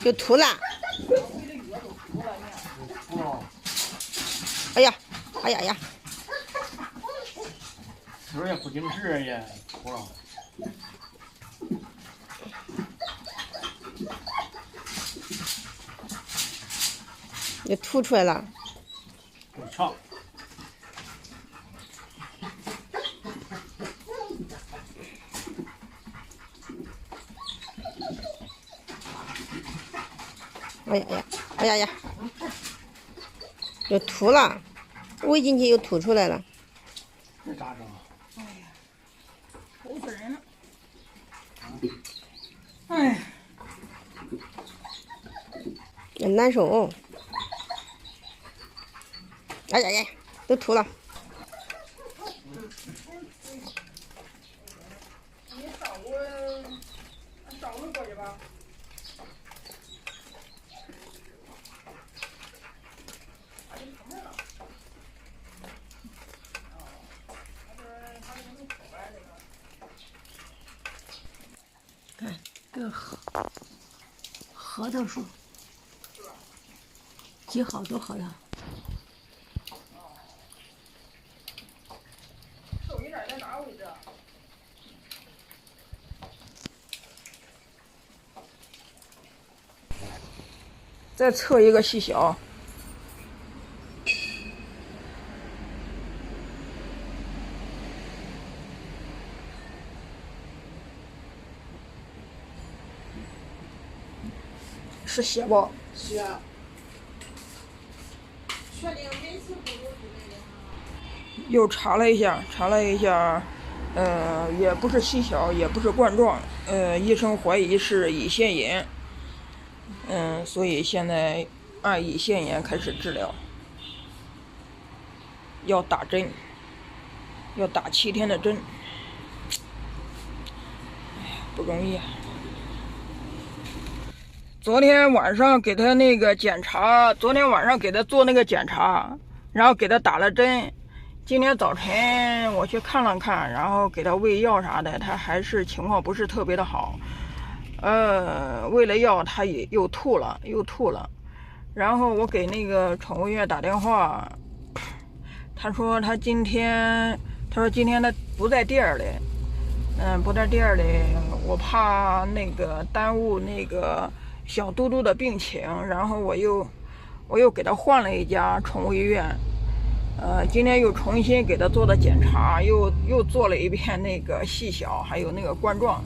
就吐了。哎呀，哎呀呀！这也不经事也吐了。也吐出来了。够呛。哎呀呀，哎呀呀，就吐了，喂进去又吐出来了。这咋整？哎呀，愁死人了！哎，也难受。哎呀呀，都吐了。你烧过去吧。看这个核桃树，结好多核桃。瘦一点在哪位置？再测一个细小。是血不？血。确定每次不都是这个吗？又查了一下，也不是细小，也不是冠状，医生怀疑是胰腺炎，所以现在按胰腺炎开始治疗，要打针，要打7天的针，哎呀，不容易啊。昨天晚上给他那个检查，昨天晚上给他做那个检查，然后给他打了针。今天早晨我去看了看，然后给他喂药啥的，他还是情况不是特别的好。喂了药他也又吐了。然后我给那个宠物医院打电话，他说今天他不在店里，不在店里，我怕那个耽误那个小嘟嘟的病情，然后我又给他换了一家宠物医院，今天又重新给他做的检查，又做了一遍那个细小还有那个冠状，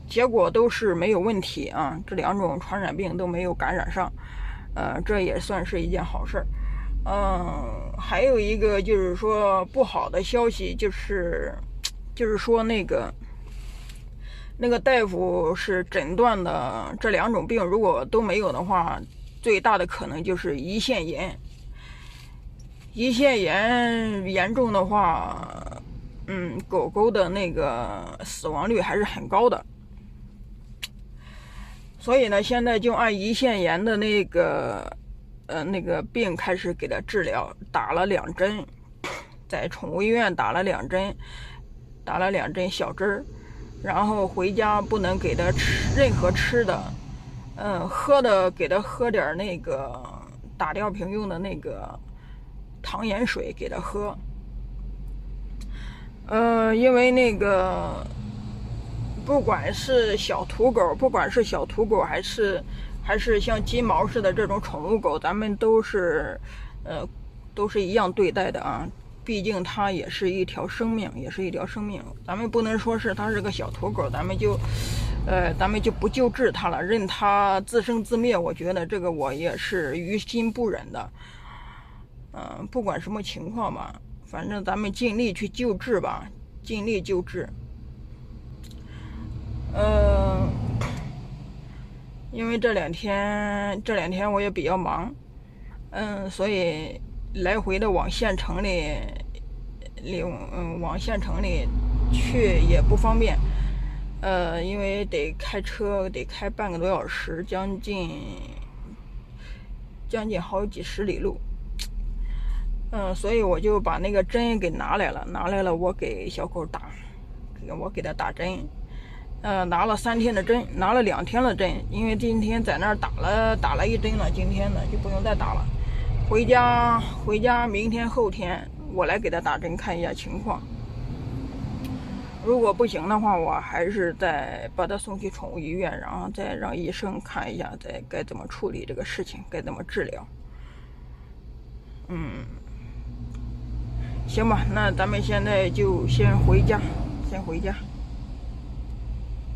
结果都是没有问题啊，这2种传染病都没有感染上，这也算是一件好事儿。还有一个就是说不好的消息，就是说那个大夫是诊断的这2种病如果都没有的话，最大的可能就是胰腺炎。胰腺炎严重的话，狗狗的那个死亡率还是很高的。所以呢，现在就按胰腺炎的那个病开始给他治疗，打了2针，在宠物医院打了2针小针儿，然后回家不能给他吃任何吃的，喝的给他喝点那个打吊瓶用的那个糖盐水给他喝，因为那个不管是小土狗还是像金毛似的这种宠物狗，咱们都是一样对待的啊。毕竟它也是一条生命，咱们不能说是它是个小土狗，咱们就不救治它了，任它自生自灭。我觉得这个我也是于心不忍的。不管什么情况吧，反正咱们尽力去救治吧，尽力救治。因为这两天我也比较忙，所以来回的往县城里去也不方便，因为得开车得开半个多小时，将近好几十里路，所以我就把那个针给拿来了，我给小狗打，我给它打针，拿了3天的针，拿了2天的针，因为今天在那儿打了1针了，今天呢就不用再打了。回家明天后天我来给他打针看一下情况。如果不行的话，我还是再把他送去宠物医院，然后再让医生看一下，再该怎么处理这个事情，该怎么治疗。行吧，那咱们现在就先回家。